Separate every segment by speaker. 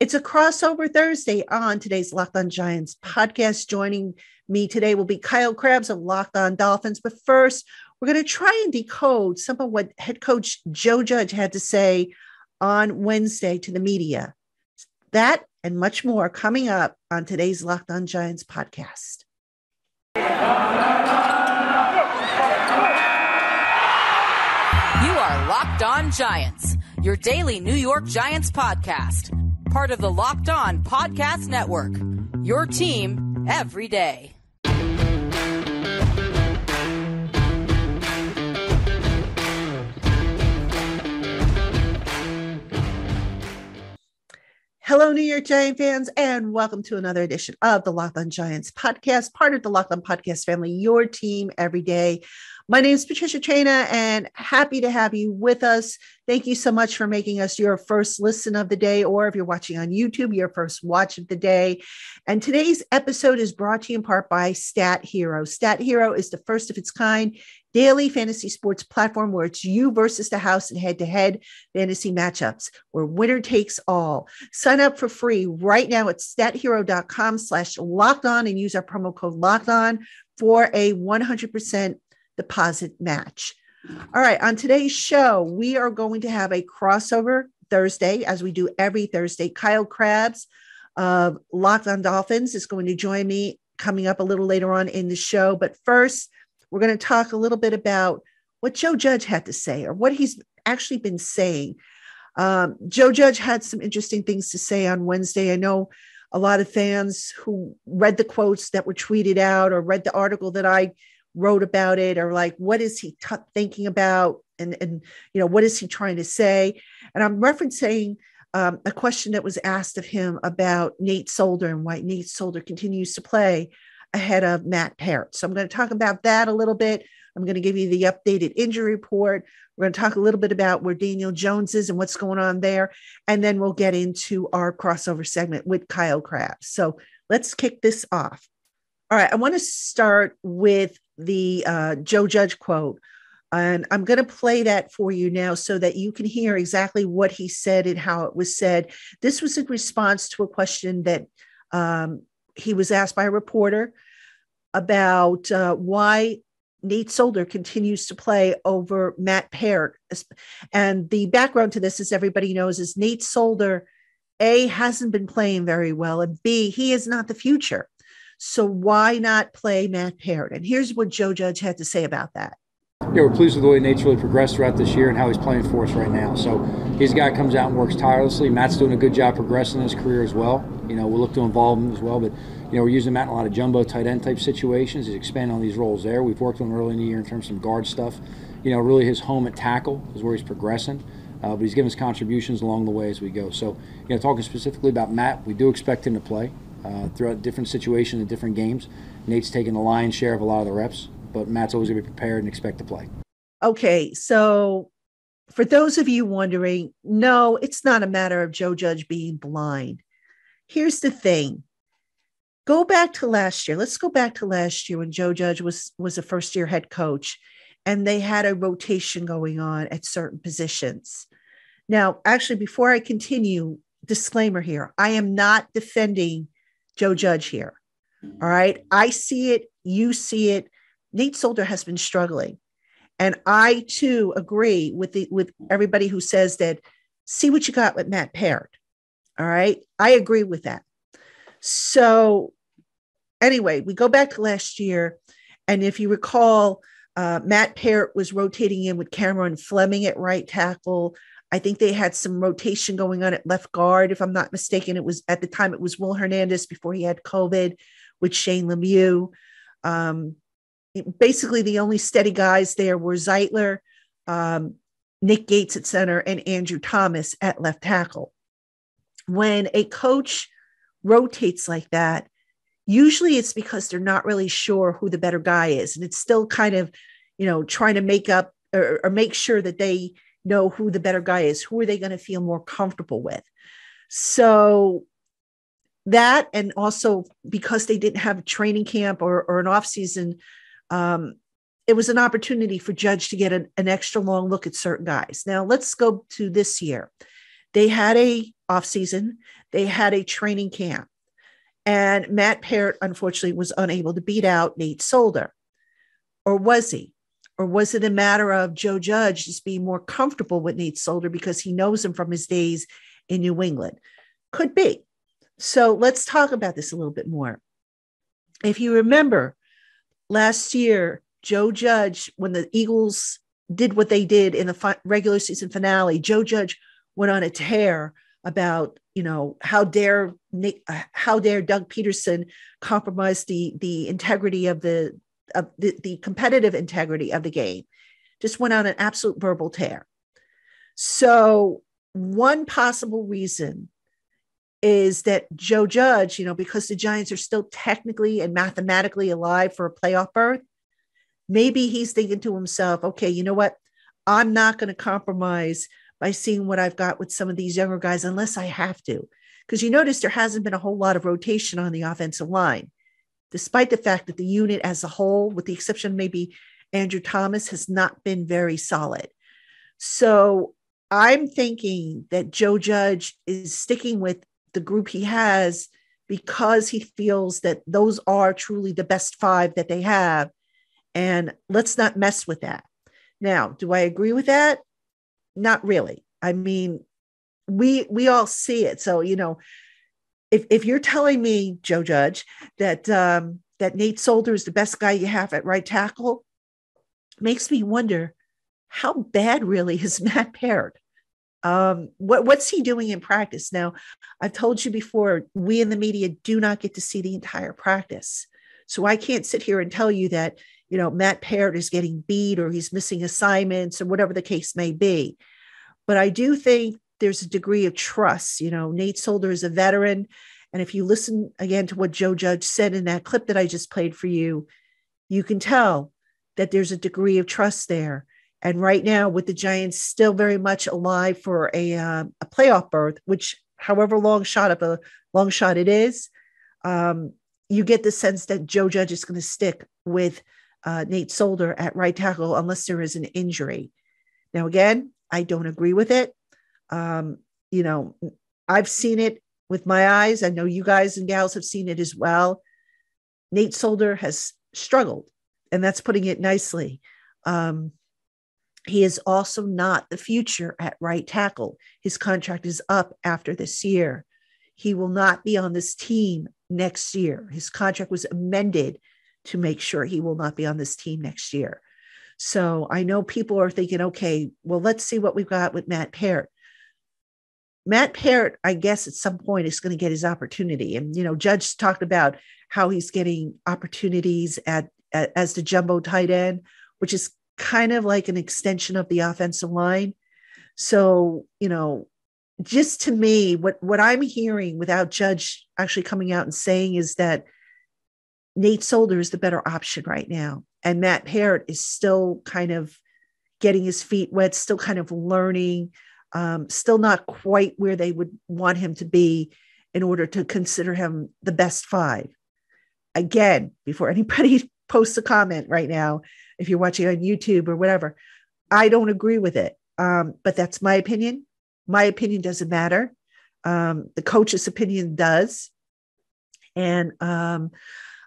Speaker 1: It's a crossover Thursday on today's Locked On Giants podcast. Joining me today will be Kyle Krabs of LockedOn Dolphins. But first, we're going to try and decode some of what head coach Joe Judge had to say on Wednesday to the media. That and much more coming up on today's Locked On Giants podcast.
Speaker 2: You are Locked On Giants, your daily New York Giants podcast. Part of the Locked On Podcast Network, your team every day.
Speaker 1: Hello, New York Giant fans, and welcome to another edition of the Locked On Giants podcast, part of the Locked On Podcast family, your team every day. My name is Patricia Traina, and happy to have you with us. Thank you so much for making us your first listen of the day, or if you're watching on YouTube, your first watch of the day. And today's episode is brought to you in part by Stat Hero. Stat Hero is the first of its kind daily fantasy sports platform where it's you versus the house in head-to-head fantasy matchups, where winner takes all. Sign up for free right now at stathero.com/lockedon and use our promo code LOCKEDON for a 100% deposit match. All right, on today's show, we are going to have a crossover Thursday, as we do every Thursday. Kyle Krabs of Locked On Dolphins is going to join me coming up a little later on in the show. But first, we're going to talk a little bit about what Joe Judge had to say, or what he's actually been saying. Joe Judge had some interesting things to say on Wednesday. I know a lot of fans who read the quotes that were tweeted out or read the article that I wrote about it are like, what is he thinking about? And what is he trying to say? And I'm referencing a question that was asked of him about Nate Solder and why Nate Solder continues to play ahead of Matt Peart. So I'm going to talk about that a little bit. I'm going to give you the updated injury report. We're going to talk a little bit about where Daniel Jones is and what's going on there. And then we'll get into our crossover segment with Kyle Krabs. So let's kick this off. All right, I want to start with the Joe Judge quote, and I'm going to play that for you now so that you can hear exactly what he said and how it was said. This was in response to a question that he was asked by a reporter about why Nate Solder continues to play over Matt Peart. And the background to this, as everybody knows, is Nate Solder, A, hasn't been playing very well, and B, he is not the future. So why not play Matt Peart? And here's what Joe Judge had to say about that.
Speaker 3: Yeah, we're pleased with the way Nate's really progressed throughout this year and how he's playing for us right now. So he's a guy who comes out and works tirelessly. Matt's doing a good job progressing in his career as well. We'll look to involve him as well. But, we're using Matt in a lot of jumbo tight end type situations. He's expanding on these roles there. We've worked on him early in the year in terms of some guard stuff. Really his home at tackle is where he's progressing. But he's given us contributions along the way as we go. So, talking specifically about Matt, we do expect him to play throughout different situations and different games. Nate's taking the lion's share of a lot of the reps, but Matt's always going to be prepared and expect to play.
Speaker 1: Okay, so for those of you wondering, no, it's not a matter of Joe Judge being blind. Here's the thing. Go back to last year. Let's go back to last year when Joe Judge was a first-year head coach, and they had a rotation going on at certain positions. Now, actually, before I continue, disclaimer here, I am not defending Joe Judge here. All right. I see it. You see it. Nate Solder has been struggling. And I too agree with everybody who says that, see what you got with Matt Peart. All right. I agree with that. So anyway, we go back to last year. And if you recall, Matt Peart was rotating in with Cameron Fleming at right tackle. I think they had some rotation going on at left guard. If I'm not mistaken, it was at the time it was Will Hernandez before he had COVID with Shane Lemieux. Basically, the only steady guys there were Zeitler, Nick Gates at center, and Andrew Thomas at left tackle. When a coach rotates like that, usually it's because they're not really sure who the better guy is. And it's still kind of, trying to make up or make sure that they know who the better guy is. Who are they going to feel more comfortable with? So that, and also because they didn't have a training camp or an off season, it was an opportunity for Judge to get an extra long look at certain guys. Now let's go to this year. They had a off season. They had a training camp. And Matt Peart, unfortunately, was unable to beat out Nate Solder. Or was he? Or was it a matter of Joe Judge just being more comfortable with Nate Solder because he knows him from his days in New England? Could be. So let's talk about this a little bit more. If you remember last year, Joe Judge, when the Eagles did what they did in the regular season finale, Joe Judge went on a tear about, how dare Doug Peterson compromise the integrity of the competitive integrity of the game. Just went on an absolute verbal tear. So one possible reason is that Joe Judge, because the Giants are still technically and mathematically alive for a playoff berth, maybe he's thinking to himself, okay, you know what? I'm not going to compromise by seeing what I've got with some of these younger guys unless I have to. Because you notice there hasn't been a whole lot of rotation on the offensive line, despite the fact that the unit as a whole, with the exception of maybe Andrew Thomas, has not been very solid. So I'm thinking that Joe Judge is sticking with the group he has because he feels that those are truly the best five that they have. And let's not mess with that. Now, do I agree with that? Not really. I mean, we all see it. So, if you're telling me, Joe Judge, that Nate Solder is the best guy you have at right tackle, makes me wonder, how bad really is Matt Peart? What's he doing in practice? Now, I've told you before, we in the media do not get to see the entire practice. So I can't sit here and tell you that, Matt Peart is getting beat or he's missing assignments or whatever the case may be. But I do think there's a degree of trust. Nate Solder is a veteran. And if you listen again to what Joe Judge said in that clip that I just played for you, you can tell that there's a degree of trust there. And right now, with the Giants still very much alive for a playoff berth, which however long shot it is, you get the sense that Joe Judge is going to stick with Nate Solder at right tackle unless there is an injury. Now, again, I don't agree with it. I've seen it with my eyes. I know you guys and gals have seen it as well. Nate Solder has struggled, and that's putting it nicely. He is also not the future at right tackle. His contract is up after this year. He will not be on this team next year. His contract was amended to make sure he will not be on this team next year. So I know people are thinking, okay, well, let's see what we've got with Matt Peart. Matt Peart, I guess at some point is going to get his opportunity. And, Judge talked about how he's getting opportunities as the jumbo tight end, which is kind of like an extension of the offensive line. So, just to me, what I'm hearing without Judge actually coming out and saying is that Nate Solder is the better option right now. And Matt Peart is still kind of getting his feet wet, still kind of learning, still not quite where they would want him to be in order to consider him the best five. Again, before anybody posts a comment right now, if you're watching on YouTube or whatever, I don't agree with it. But that's my opinion. My opinion doesn't matter. The coach's opinion does. And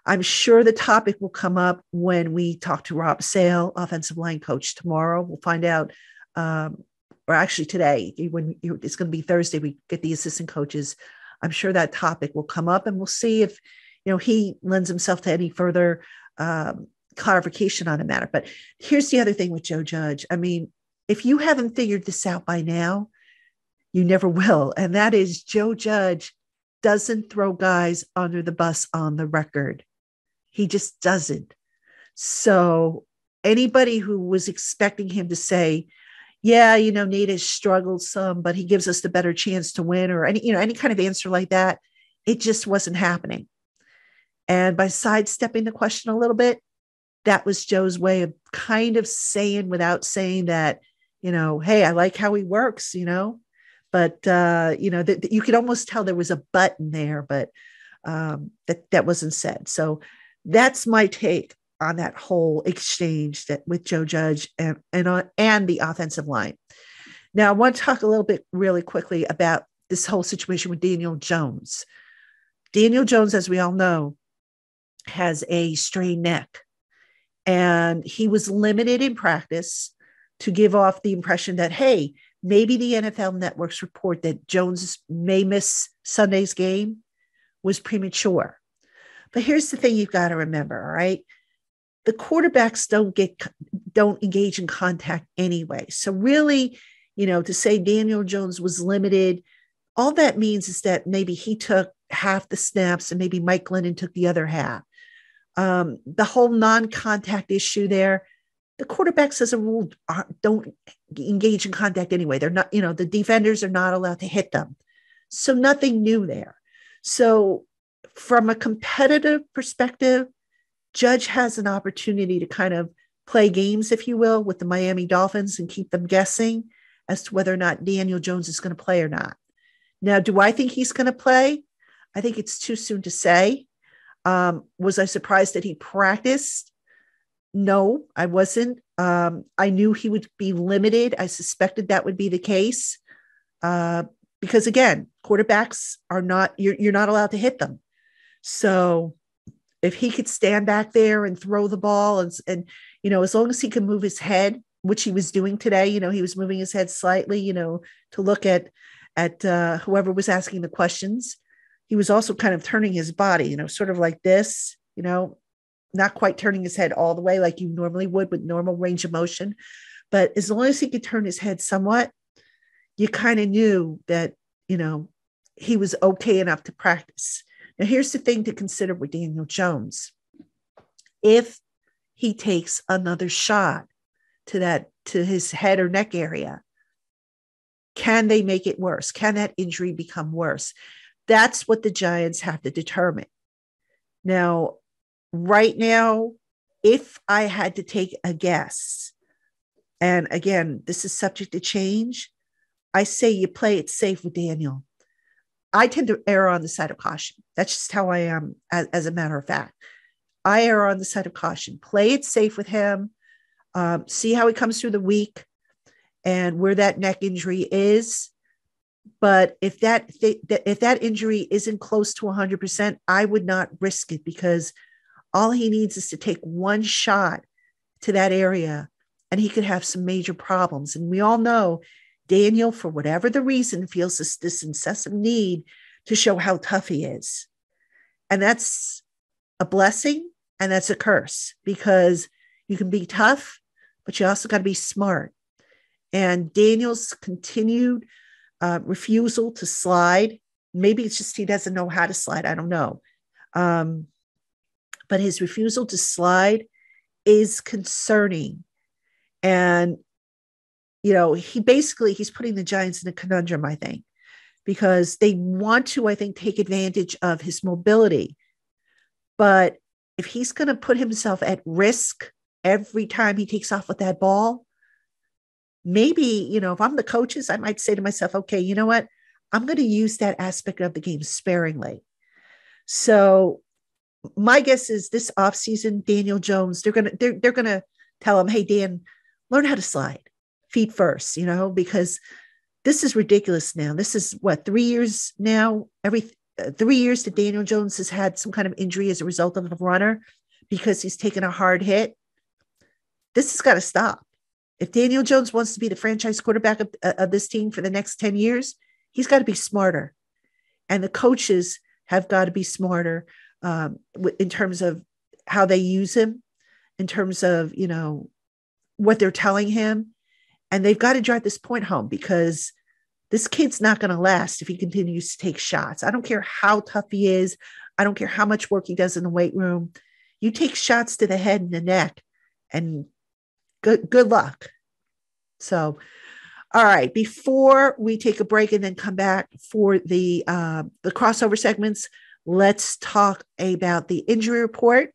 Speaker 1: I'm sure the topic will come up when we talk to Rob Sale, offensive line coach, tomorrow. We'll find out, or actually today, when it's going to be Thursday, we get the assistant coaches. I'm sure that topic will come up, and we'll see if, he lends himself to any further clarification on the matter. But here's the other thing with Joe Judge. I mean, if you haven't figured this out by now, you never will. And that is Joe Judge doesn't throw guys under the bus on the record. He just doesn't. So anybody who was expecting him to say, yeah, Nate has struggled some, but he gives us the better chance to win, or any kind of answer like that, it just wasn't happening. And by sidestepping the question a little bit, that was Joe's way of kind of saying without saying that, hey, I like how he works, but, that you could almost tell there was a but in there, but that wasn't said. So that's my take on that whole exchange that with Joe Judge and the offensive line. Now, I want to talk a little bit really quickly about this whole situation with Daniel Jones. Daniel Jones, as we all know, has a strained neck, and he was limited in practice to give off the impression that, hey, maybe the NFL Network's report that Jones may miss Sunday's game was premature. But here's the thing you've got to remember, all right? The quarterbacks don't engage in contact anyway. So really, to say Daniel Jones was limited, all that means is that maybe he took half the snaps and maybe Mike Glennon took the other half. The whole non-contact issue there, the quarterbacks as a rule don't engage in contact anyway. They're not, the defenders are not allowed to hit them. So nothing new there. So from a competitive perspective, Judge has an opportunity to kind of play games, if you will, with the Miami Dolphins and keep them guessing as to whether or not Daniel Jones is going to play or not. Now, do I think he's going to play? I think it's too soon to say. Was I surprised that he practiced? No, I wasn't. I knew he would be limited. I suspected that would be the case because, again, quarterbacks are not, you're not allowed to hit them. So if he could stand back there and throw the ball and as long as he can move his head, which he was doing today, he was moving his head slightly, to look at whoever was asking the questions. He was also kind of turning his body, sort of like this, not quite turning his head all the way like you normally would with normal range of motion. But as long as he could turn his head somewhat, you kind of knew that, he was okay enough to practice. Now, here's the thing to consider with Daniel Jones. If he takes another shot to his head or neck area, can they make it worse? Can that injury become worse? That's what the Giants have to determine. Now, right now, if I had to take a guess, and again, this is subject to change, I say you play it safe with Daniel. I tend to err on the side of caution. That's just how I am, as a matter of fact. I err on the side of caution. Play it safe with him. See how he comes through the week and where that neck injury is. But if that injury isn't close to 100%, I would not risk it because all he needs is to take one shot to that area and he could have some major problems. And we all know Daniel, for whatever the reason, feels this incessant need to show how tough he is. And that's a blessing and that's a curse because you can be tough, but you also got to be smart. And Daniel's continued refusal to slide, maybe it's just he doesn't know how to slide. I don't know. But his refusal to slide is concerning. And he's putting the Giants in a conundrum, I think, because they want to, I think, take advantage of his mobility. But if he's going to put himself at risk every time he takes off with that ball, maybe, if I'm the coaches, I might say to myself, okay, you know what? I'm going to use that aspect of the game sparingly. So my guess is this offseason, Daniel Jones, they're going to tell him, hey, Dan, learn how to slide. Feet first, because this is ridiculous now. This is 3 years now. Every 3 years that Daniel Jones has had some kind of injury as a result of a runner because he's taken a hard hit. This has got to stop. If Daniel Jones wants to be the franchise quarterback of this team for the next 10 years, he's got to be smarter. And the coaches have got to be smarter in terms of how they use him, in terms of, what they're telling him. And they've got to drive this point home because this kid's not going to last if he continues to take shots. I don't care how tough he is. I don't care how much work he does in the weight room. You take shots to the head and the neck and good luck. So, all right, before we take a break and then come back for the crossover segments, let's talk about the injury report,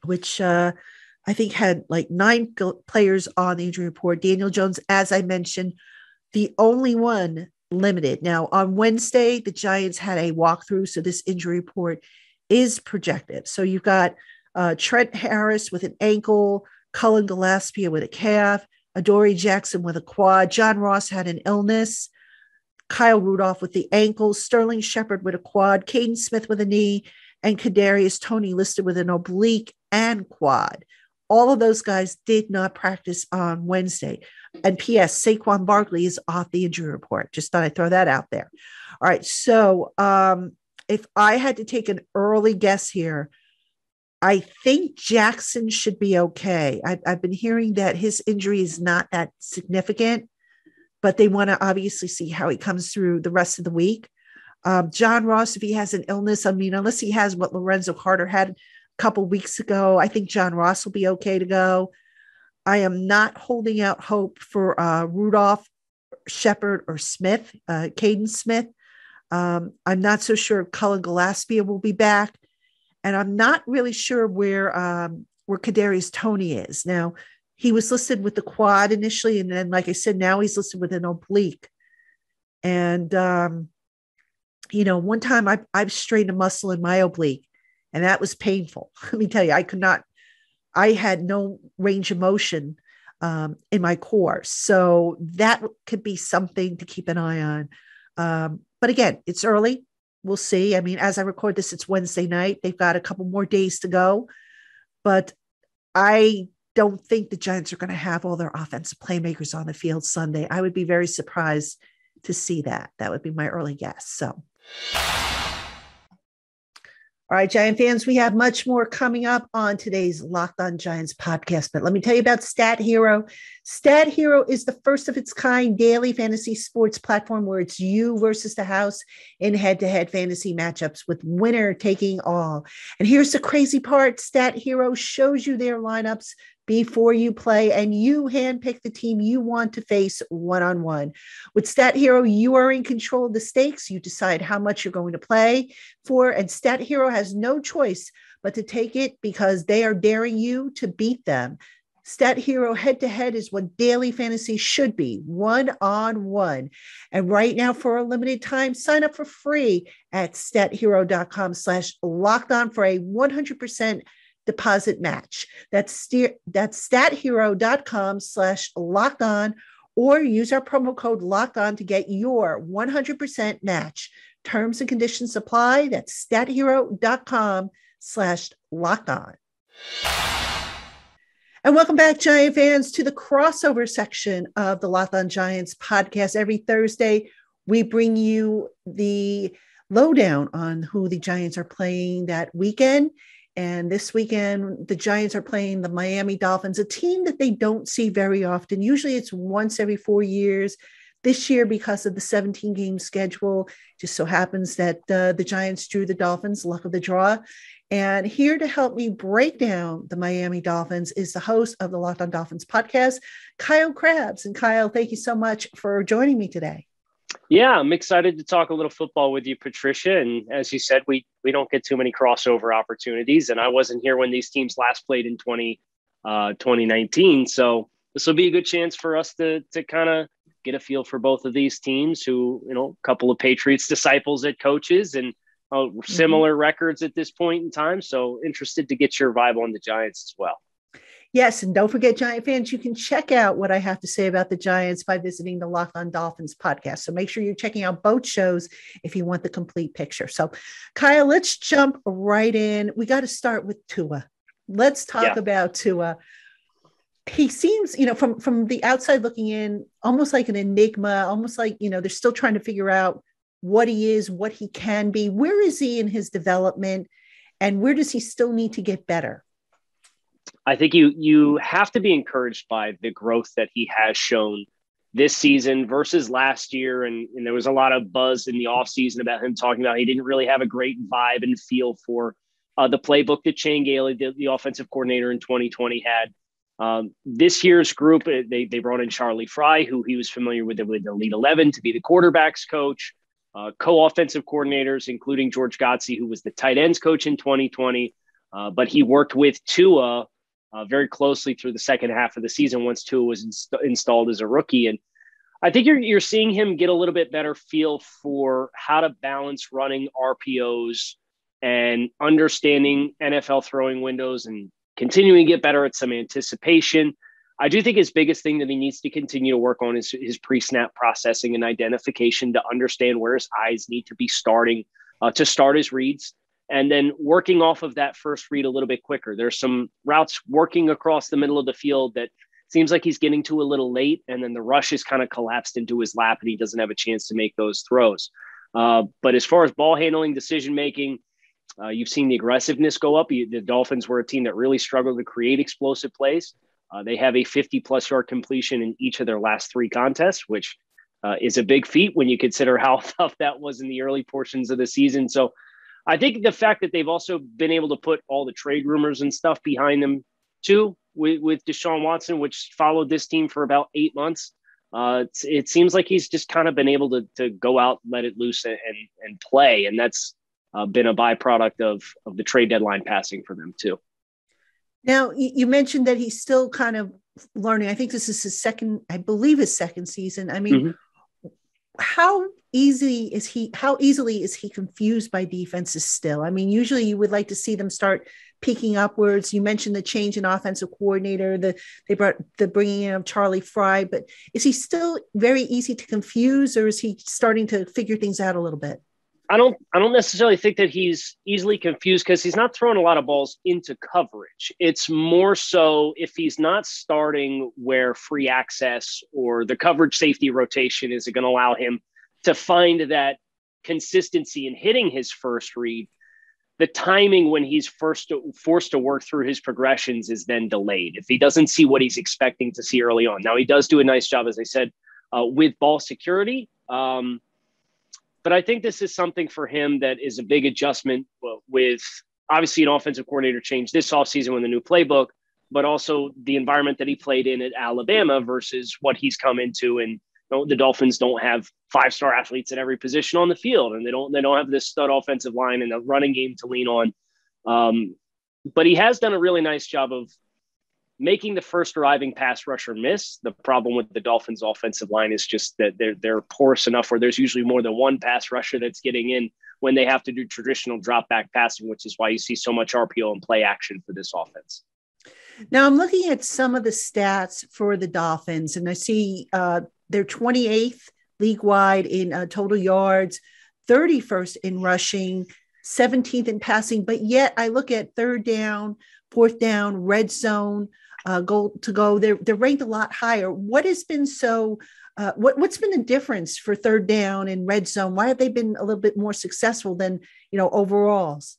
Speaker 1: which I think had like 9 players on the injury report. Daniel Jones, as I mentioned, the only one limited. Now, on Wednesday, the Giants had a walkthrough, so this injury report is projected. So you've got Trent Harris with an ankle, Cullen Gillespie with a calf, Adoree Jackson with a quad. John Ross had an illness. Kyle Rudolph with the ankles. Sterling Shepard with a quad. Caden Smith with a knee. And Kadarius Toney listed with an oblique and quad. All of those guys did not practice on Wednesday. And P.S. Saquon Barkley is off the injury report. Just thought I'd throw that out there. All right. So if I had to take an early guess here, I think Jackson should be okay. I've been hearing that his injury is not that significant, but they want to obviously see how he comes through the rest of the week. John Ross, if he has an illness, I mean, unless he has what Lorenzo Carter had a couple weeks ago, I think John Ross will be okay to go. I am not holding out hope for Rudolph, Shepard, or Smith, Caden Smith. I'm not so sure Cullen Gillespie will be back. And I'm not really sure where Kadarius Toney is. Now, he was listed with the quad initially, and then, like I said, now he's listed with an oblique. And, one time I've strained a muscle in my oblique, and that was painful. Let me tell you, I had no range of motion in my core. So that could be something to keep an eye on. But again, it's early. We'll see. I mean, as I record this, it's Wednesday night. They've got a couple more days to go. But I don't think the Giants are going to have all their offensive playmakers on the field Sunday. I would be very surprised to see that. That would be my early guess. So. All right, Giant fans, we have much more coming up on today's Locked On Giants podcast. But let me tell you about Stat Hero. Stat Hero is the first of its kind daily fantasy sports platform where it's you versus the house in head-to-head fantasy matchups with winner taking all. And here's the crazy part. Stat Hero shows you their lineups before you play, and you handpick the team you want to face one-on-one. With Stat Hero, you are in control of the stakes. You decide how much you're going to play for, and Stat Hero has no choice but to take it because they are daring you to beat them. Stat Hero head-to-head is what daily fantasy should be, one-on-one. And right now, for a limited time, sign up for free at stathero.com/lockedon for a 100% deposit match. That's stathero.com/lockedon, or use our promo code LOCKEDON to get your 100% match. Terms and conditions apply. That's stathero.com/lockedon. And welcome back, Giant fans, to the crossover section of the Locked On Giants podcast. Every Thursday, we bring you the lowdown on who the Giants are playing that weekend. And this weekend, the Giants are playing the Miami Dolphins, a team that they don't see very often. Usually it's once every 4 years. This year, because of the 17-game schedule, just so happens that the Giants drew the Dolphins, luck of the draw. And here to help me break down the Miami Dolphins is the host of the Locked On Dolphins podcast, Kyle Krabs. And Kyle, thank you so much for joining me today.
Speaker 4: Yeah, I'm excited to talk a little football with you, Patricia. And as you said, we don't get too many crossover opportunities. And I wasn't here when these teams last played in 2019. So this will be a good chance for us to kind of get a feel for both of these teams who, a couple of Patriots disciples at coaches and similar records at this point in time. So interested to get your vibe on the Giants as well.
Speaker 1: Yes, and don't forget, Giant fans, you can check out what I have to say about the Giants by visiting the Locked On Dolphins podcast. So make sure you're checking out both shows if you want the complete picture. So, Kyle, let's jump right in. We got to start with Tua. Let's talk about Tua. He seems, from the outside looking in, almost like an enigma, almost like, they're still trying to figure out what he is, what he can be. Where is he in his development, and where does he still need to get better?
Speaker 4: I think you have to be encouraged by the growth that he has shown this season versus last year. And there was a lot of buzz in the offseason about him talking about he didn't really have a great vibe and feel for the playbook that Shane Gailey, the offensive coordinator in 2020, had. This year's group, they brought in Charlie Fry, who he was familiar with the Elite 11, to be the quarterback's coach, co-offensive coordinators, including George Godsey, who was the tight ends coach in 2020. But he worked with Tua very closely through the second half of the season once Tua was installed as a rookie. And I think you're seeing him get a little bit better feel for how to balance running RPOs and understanding NFL throwing windows and continuing to get better at some anticipation. I do think his biggest thing that he needs to continue to work on is his pre-snap processing and identification to understand where his eyes need to be starting to start his reads, and then working off of that first read a little bit quicker. There's some routes working across the middle of the field that seems like he's getting to a little late, and then the rush is kind of collapsed into his lap and he doesn't have a chance to make those throws. But as far as ball handling, decision-making, you've seen the aggressiveness go up. The Dolphins were a team that really struggled to create explosive plays. They have a 50-plus yard completion in each of their last 3 contests, which is a big feat when you consider how tough that was in the early portions of the season. So I think the fact that they've also been able to put all the trade rumors and stuff behind them too, with Deshaun Watson, which followed this team for about 8 months, it seems like he's just kind of been able to go out, let it loose and play. And that's been a byproduct of the trade deadline passing for them too.
Speaker 1: Now, you mentioned that he's still kind of learning. I think this is his second season. I mean, how easily is he confused by defenses still? I mean, usually you would like to see them start peaking upwards. You mentioned the change in offensive coordinator, they brought the bringing in of Charlie Fry, but is he still very easy to confuse, or is he starting to figure things out a little bit?
Speaker 4: I don't necessarily think that he's easily confused because he's not throwing a lot of balls into coverage. It's more so if he's not starting where free access or the coverage safety rotation is going to allow him to find that consistency in hitting his first read, the timing when he's forced to work through his progressions is then delayed if he doesn't see what he's expecting to see early on. Now, he does do a nice job, as I said, with ball security. But I think this is something for him that is a big adjustment with obviously an offensive coordinator change this offseason with a new playbook, but also the environment that he played in at Alabama versus what he's come into. And the Dolphins don't have 5-star athletes at every position on the field, and they don't have this stud offensive line and a running game to lean on. But he has done a really nice job of making the first arriving pass rusher miss. The problem with the Dolphins offensive line is just that they're porous enough where there's usually more than one pass rusher that's getting in when they have to do traditional drop back passing, which is why you see so much RPO and play action for this offense.
Speaker 1: Now I'm looking at some of the stats for the Dolphins, and I see they're 28th league wide in total yards, 31st in rushing, 17th in passing. But yet I look at third down, fourth down, red zone, goal to go. They're ranked a lot higher. What has been what's been the difference for third down and red zone? Why have they been a little bit more successful than, overalls?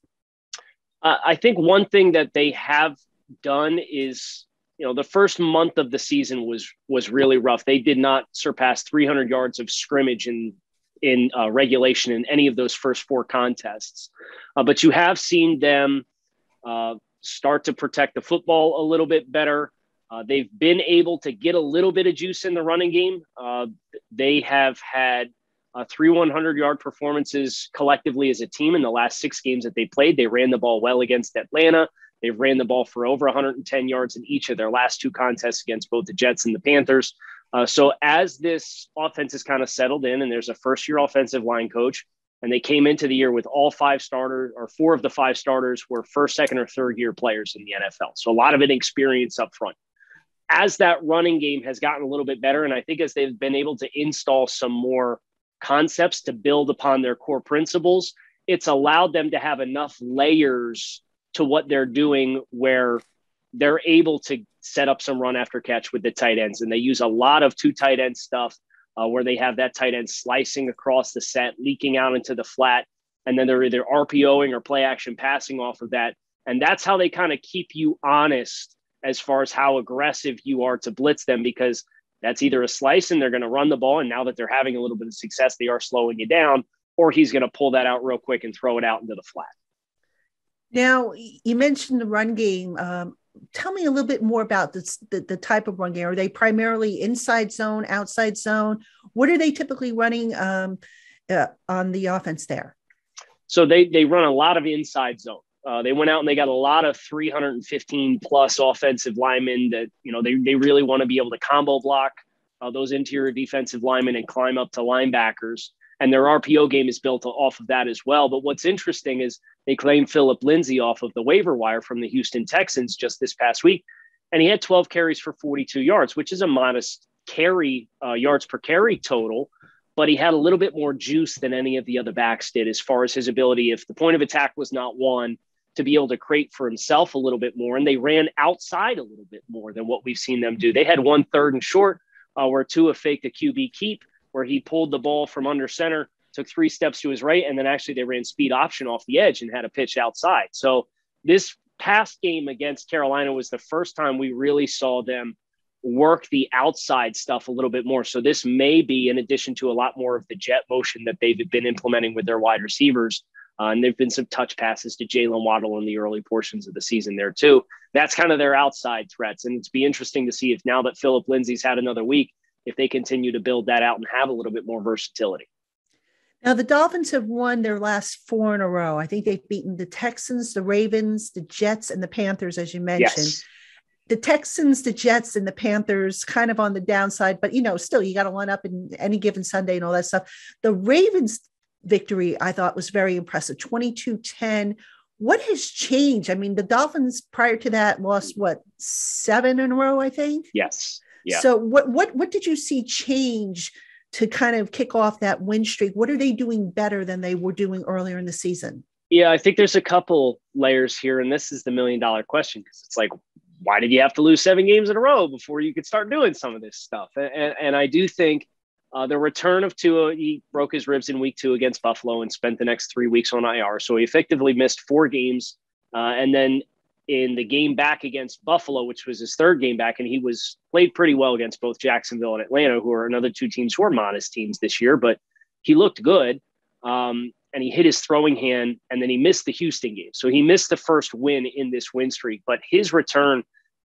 Speaker 4: I think one thing that they have done is, the first month of the season was really rough. They did not surpass 300 yards of scrimmage in regulation in any of those first 4 contests. But you have seen them start to protect the football a little bit better. They've been able to get a little bit of juice in the running game. They have had 3 100-yard performances collectively as a team in the last 6 games that they played. They ran the ball well against Atlanta. They've ran the ball for over 110 yards in each of their last 2 contests against both the Jets and the Panthers. So as this offense is kind of settled in, and there's a first-year offensive line coach, and they came into the year with all 5 starters, or 4 of the 5 starters were first, second, or third-year players in the NFL. So a lot of experience up front. As that running game has gotten a little bit better, and I think as they've been able to install some more concepts to build upon their core principles, it's allowed them to have enough layers to what they're doing where they're able to set up some run after catch with the tight ends. And they use a lot of 2 tight end stuff where they have that tight end slicing across the set, leaking out into the flat, and then they're either RPOing or play action passing off of that. And that's how they kind of keep you honest as far as how aggressive you are to blitz them, because that's either a slice and they're going to run the ball, and now that they're having a little bit of success, they are slowing you down, or he's going to pull that out real quick and throw it out into the flat.
Speaker 1: Now, you mentioned the run game. Tell me a little bit more about the type of run game. Are they primarily inside zone, outside zone? What are they typically running on the offense there?
Speaker 4: So they run a lot of inside zone. They went out and they got a lot of 315 plus offensive linemen that, they really want to be able to combo block those interior defensive linemen and climb up to linebackers. And their RPO game is built off of that as well. But what's interesting is they claimed Phillip Lindsay off of the waiver wire from the Houston Texans just this past week. and he had 12 carries for 42 yards, which is a modest carry yards per carry total, but he had a little bit more juice than any of the other backs did as far as his ability, if the point of attack was not won, to be able to create for himself a little bit more. And they ran outside a little bit more than what we've seen them do. They had 1 3rd and short where Tua faked a QB keep, where he pulled the ball from under center, took 3 steps to his right, and then actually they ran speed option off the edge and had a pitch outside. So this past game against Carolina was the first time we really saw them work the outside stuff a little bit more. So this may be, in addition to a lot more of the jet motion that they've been implementing with their wide receivers, and there've been some touch passes to Jalen Waddle in the early portions of the season there too. That's kind of their outside threats. And it's be interesting to see if, now that Phillip Lindsay's had another week, if they continue to build that out and have a little bit more versatility.
Speaker 1: Now, the Dolphins have won their last 4 in a row. I think they've beaten the Texans, the Ravens, the Jets, and the Panthers, as you mentioned.
Speaker 4: Yes.
Speaker 1: The Texans, the Jets, and the Panthers kind of on the downside, but, still you got to line up in any given Sunday and all that stuff. The Ravens victory, I thought, was very impressive, 22-10. What has changed? I mean, the Dolphins prior to that lost, 7 in a row, I think?
Speaker 4: Yes. Yeah.
Speaker 1: So what did you see change to kind of kick off that win streak? What are they doing better than they were doing earlier in the season?
Speaker 4: Yeah, I think there's a couple layers here, and this is the $1 million question, because it's like, why did you have to lose 7 games in a row before you could start doing some of this stuff? And I do think the return of Tua, he broke his ribs in week 2 against Buffalo and spent the next 3 weeks on IR. So he effectively missed 4 games. And then in the game back against Buffalo, which was his 3rd game back, and he played pretty well against both Jacksonville and Atlanta, who are another 2 teams who are modest teams this year, but he looked good. And he hit his throwing hand, and then he missed the Houston game. So he missed the first win in this win streak, but his return,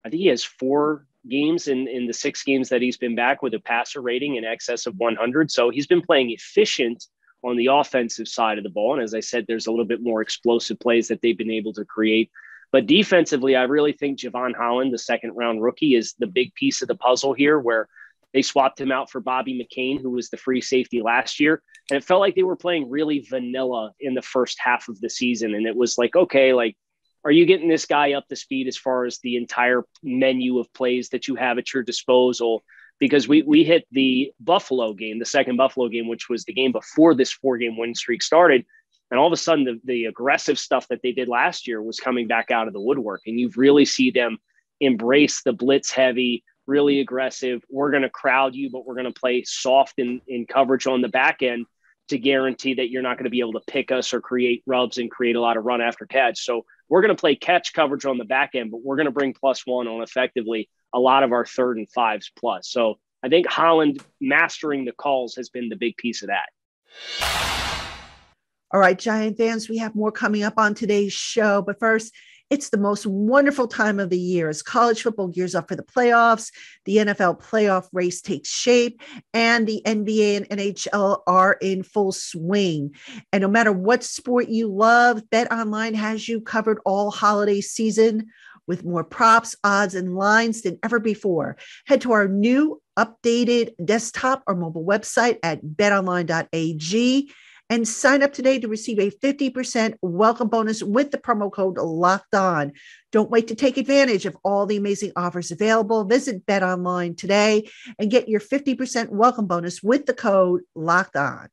Speaker 4: I think he has 4 games in the 6 games that he's been back with a passer rating in excess of 100. So he's been playing efficient on the offensive side of the ball. And as I said, there's a little bit more explosive plays that they've been able to create. But defensively, I really think Javon Holland, the 2nd-round rookie, is the big piece of the puzzle here, where they swapped him out for Bobby McCain, who was the free safety last year. And it felt like they were playing really vanilla in the first half of the season. And it was like, okay, are you getting this guy up to speed as far as the entire menu of plays that you have at your disposal? Because we hit the Buffalo game, the 2nd Buffalo game, which was the game before this 4-game win streak started. And all of a sudden, the aggressive stuff that they did last year was coming back out of the woodwork. And you really see them embrace the blitz heavy, really aggressive. We're going to crowd you, but we're going to play soft in coverage on the back end to guarantee that you're not going to be able to pick us or create rubs and create a lot of run after catch. So we're going to play catch coverage on the back end, but we're going to bring +1 on effectively a lot of our 3rd and 5s plus. So I think Holland mastering the calls has been the big piece of that.
Speaker 1: All right, Giant fans, we have more coming up on today's show. But first, it's the most wonderful time of the year as college football gears up for the playoffs, the NFL playoff race takes shape, and the NBA and NHL are in full swing. And no matter what sport you love, BetOnline has you covered all holiday season with more props, odds, and lines than ever before. Head to our new updated desktop or mobile website at betonline.ag and sign up today to receive a 50% welcome bonus with the promo code LOCKEDON. Don't wait to take advantage of all the amazing offers available. Visit BetOnline today and get your 50% welcome bonus with the code LOCKEDON.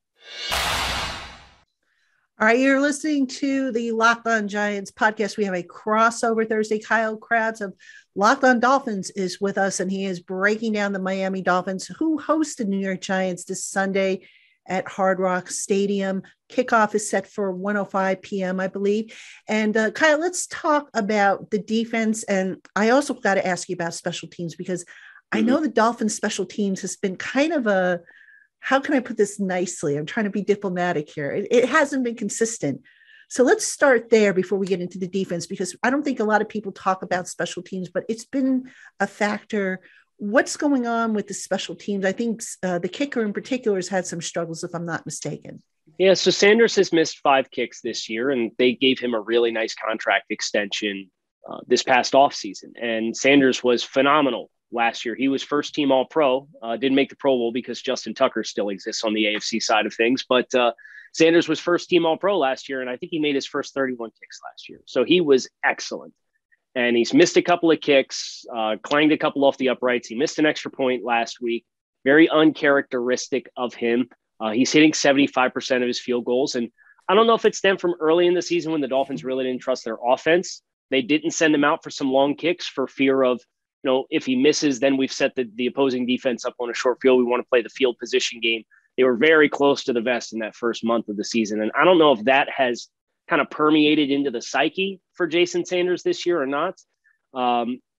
Speaker 1: All right, you're listening to the LockedOn Giants podcast. We have a crossover Thursday. Kyle Krabs of LockedOn Dolphins is with us, and he is breaking down the Miami Dolphins, who host the New York Giants this Sunday at Hard Rock Stadium. Kickoff is set for 1:05 p.m., I believe. And Kyle, let's talk about the defense. And I also got to ask you about special teams, because I know the Dolphins special teams has been kind of a, how can I put this nicely? I'm trying to be diplomatic here. It hasn't been consistent. So let's start there before we get into the defense, because I don't think a lot of people talk about special teams, but it's been a factor. What's going on with the special teams? I think the kicker in particular has had some struggles, if I'm not mistaken.
Speaker 4: Yeah, so Sanders has missed 5 kicks this year, and they gave him a really nice contract extension this past offseason. And Sanders was phenomenal last year. He was first team All-Pro, didn't make the Pro Bowl because Justin Tucker still exists on the AFC side of things. But Sanders was first team All-Pro last year, and I think he made his first 31 kicks last year. So he was excellent. and he's missed a couple of kicks, clanged a couple off the uprights. He missed an extra point last week. Very uncharacteristic of him. He's hitting 75% of his field goals. And I don't know if it stemmed from early in the season when the Dolphins really didn't trust their offense. They didn't send him out for some long kicks for fear of, if he misses, then we've set the opposing defense up on a short field. We want to play the field position game. They were very close to the vest in that first month of the season. And I don't know if that has kind of permeated into the psyche for Jason Sanders this year or not.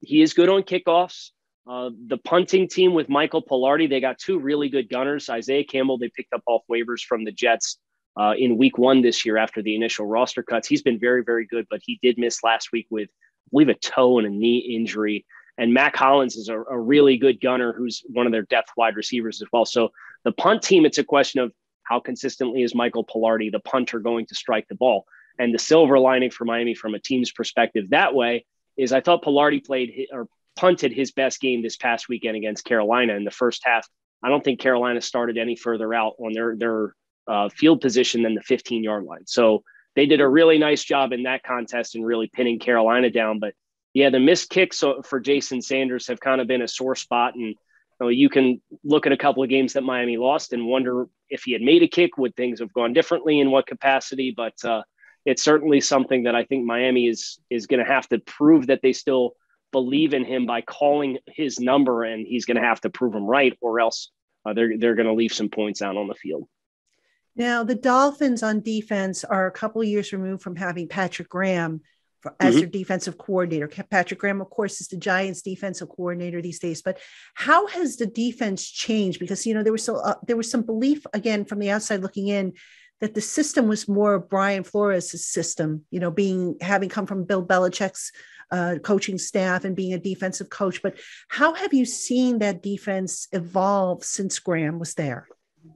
Speaker 4: He is good on kickoffs. The punting team with Michael Pilardi, they got two really good gunners. Isaiah Campbell, they picked up off waivers from the Jets in week 1 this year after the initial roster cuts. He's been very, very good, but he did miss last week with, I believe, a toe and a knee injury. And Mac Hollins is a really good gunner who's one of their depth wide receivers as well. So the punt team, it's a question of how consistently is Michael Pilardi, the punter, going to strike the ball. And the silver lining for Miami from a team's perspective that way is I thought Pilardi punted his best game this past weekend against Carolina in the first half. I don't think Carolina started any further out on their field position than the 15-yard line. So they did a really nice job in that contest and really pinning Carolina down. But yeah, the missed kicks for Jason Sanders have kind of been a sore spot. And you can look at a couple of games that Miami lost and wonder if he had made a kick, would things have gone differently, in what capacity? But it's certainly something that I think Miami is going to have to prove that they still believe in him by calling his number, and he's going to have to prove him right, or else they're going to leave some points out on the field.
Speaker 1: Now, the Dolphins on defense are a couple of years removed from having Patrick Graham as their defensive coordinator. Patrick Graham, of course, is the Giants' defensive coordinator these days. But how has the defense changed? Because, there was some belief, again, from the outside looking in, that the system was more of Brian Flores' system, having come from Bill Belichick's coaching staff and being a defensive coach. But how have you seen that defense evolve since Graham was there?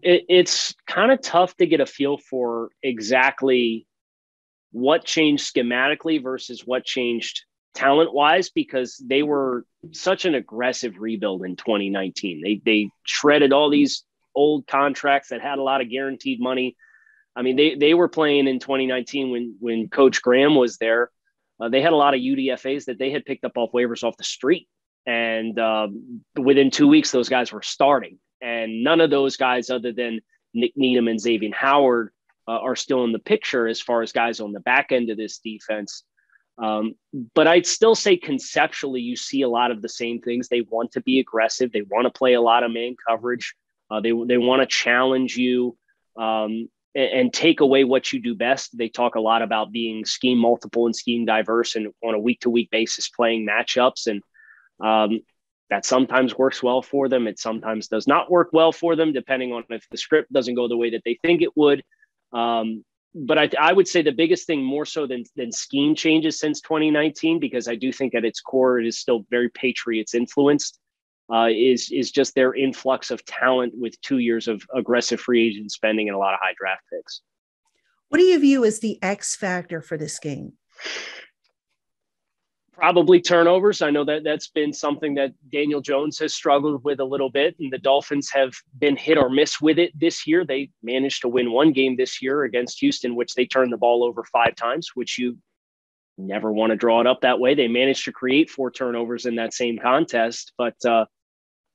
Speaker 4: It's kind of tough to get a feel for exactly what changed schematically versus what changed talent-wise, because they were such an aggressive rebuild in 2019. They shredded all these old contracts that had a lot of guaranteed money. I mean, they were playing in 2019 when Coach Graham was there. They had a lot of UDFAs that they had picked up off waivers off the street. And within 2 weeks, those guys were starting. And none of those guys, other than Nick Needham and Xavier Howard, are still in the picture as far as guys on the back end of this defense. But I'd still say conceptually, you see a lot of the same things. They want to be aggressive. They want to play a lot of man coverage. They want to challenge you and take away what you do best. They talk a lot about being scheme multiple and scheme diverse, and on a week-to-week basis playing matchups. And that sometimes works well for them. It sometimes does not work well for them, depending on if the script doesn't go the way that they think it would. But I would say the biggest thing, more so than scheme changes since 2019, because I do think at its core, it is still very Patriots influenced, is just their influx of talent with 2 years of aggressive free agent spending and a lot of high draft picks.
Speaker 1: What do you view as the X factor for this game?
Speaker 4: Probably turnovers. I know that's been something that Daniel Jones has struggled with a little bit, and the Dolphins have been hit or miss with it this year. They managed to win one game this year against Houston, which they turned the ball over 5 times, which you never want to draw it up that way. They managed to create 4 turnovers in that same contest. But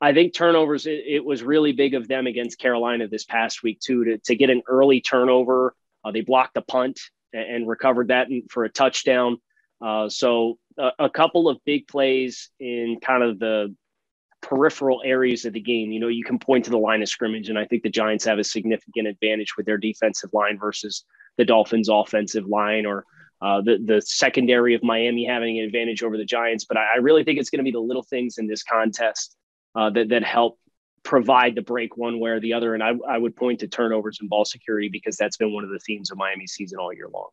Speaker 4: I think turnovers, it was really big of them against Carolina this past week, too, to get an early turnover. They blocked a punt and recovered that for a touchdown. So a couple of big plays in kind of the peripheral areas of the game. You can point to the line of scrimmage, and I think the Giants have a significant advantage with their defensive line versus the Dolphins' offensive line, or the secondary of Miami having an advantage over the Giants. But I really think it's going to be the little things in this contest that help provide the break one way or the other. And I would point to turnovers and ball security, because that's been one of the themes of Miami's season all year long.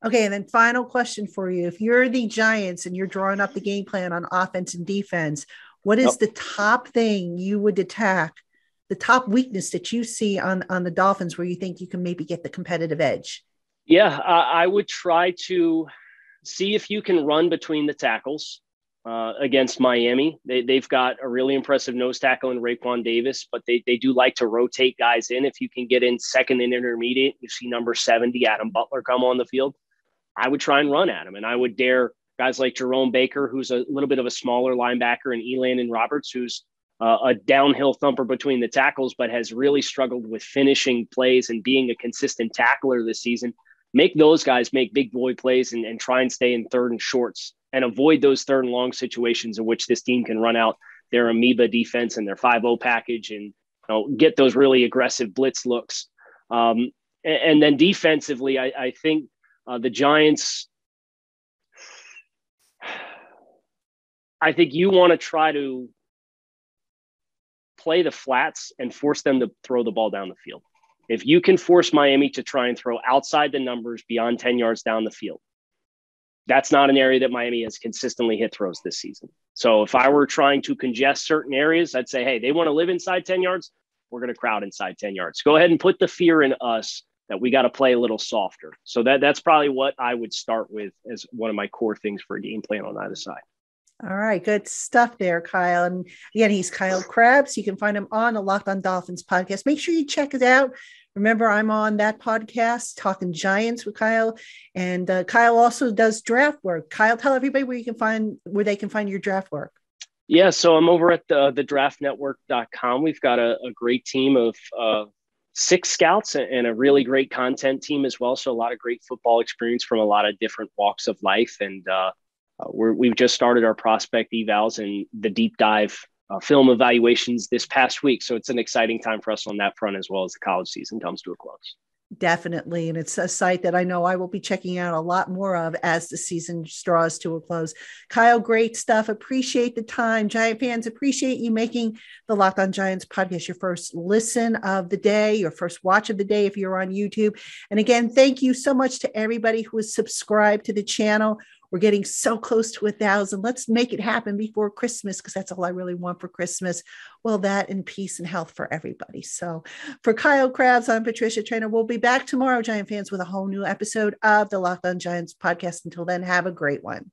Speaker 1: Okay, and then final question for you. If you're the Giants and you're drawing up the game plan on offense and defense, what is the top thing you would attack, the top weakness that you see on the Dolphins where you think you can maybe get the competitive edge?
Speaker 4: Yeah, I would try to see if you can run between the tackles against Miami. They've got a really impressive nose tackle in Raekwon Davis, but they do like to rotate guys in. If you can get in second and intermediate, you see number 70, Adam Butler, come on the field. I would try and run at him, and I would dare guys like Jerome Baker, who's a little bit of a smaller linebacker, and Elandon Roberts, who's a downhill thumper between the tackles, but has really struggled with finishing plays and being a consistent tackler this season. Make those guys make big boy plays and try and stay in third and shorts and avoid those third and long situations in which this team can run out their amoeba defense and their 5-0 package and get those really aggressive blitz looks. And then defensively, I think the Giants, I think you want to try to play the flats and force them to throw the ball down the field. If you can force Miami to try and throw outside the numbers beyond 10 yards down the field, that's not an area that Miami has consistently hit throws this season. So if I were trying to congest certain areas, I'd say, hey, they want to live inside 10 yards. We're going to crowd inside 10 yards. Go ahead and put the fear in us that we got to play a little softer. So that's probably what I would start with as one of my core things for a game plan on either side.
Speaker 1: All right. Good stuff there, Kyle. And again, he's Kyle Krabs. You can find him on the LockedOn Dolphins podcast. Make sure you check it out. Remember, I'm on that podcast, Talking Giants with Kyle. And Kyle also does draft work. Kyle, tell everybody where they can find your draft work.
Speaker 4: Yeah, so I'm over at the draftnetwork.com. We've got a great team of 6 scouts and a really great content team as well. So a lot of great football experience from a lot of different walks of life. And we've just started our prospect evals and the deep dive film evaluations this past week. So it's an exciting time for us on that front as well as the college season comes to a close.
Speaker 1: Definitely. And it's a site that I know I will be checking out a lot more of as the season draws to a close. Kyle, great stuff. Appreciate the time. Giant fans, appreciate you making the Locked On Giants podcast your first listen of the day, your first watch of the day if you're on YouTube. And again, thank you so much to everybody who is subscribed to the channel. We're getting so close to 1,000. Let's make it happen before Christmas, because that's all I really want for Christmas. Well, that and peace and health for everybody. So for Kyle Krabs, I'm Patricia Trainer. We'll be back tomorrow, Giant fans, with a whole new episode of the Locked On Giants podcast. Until then, have a great one.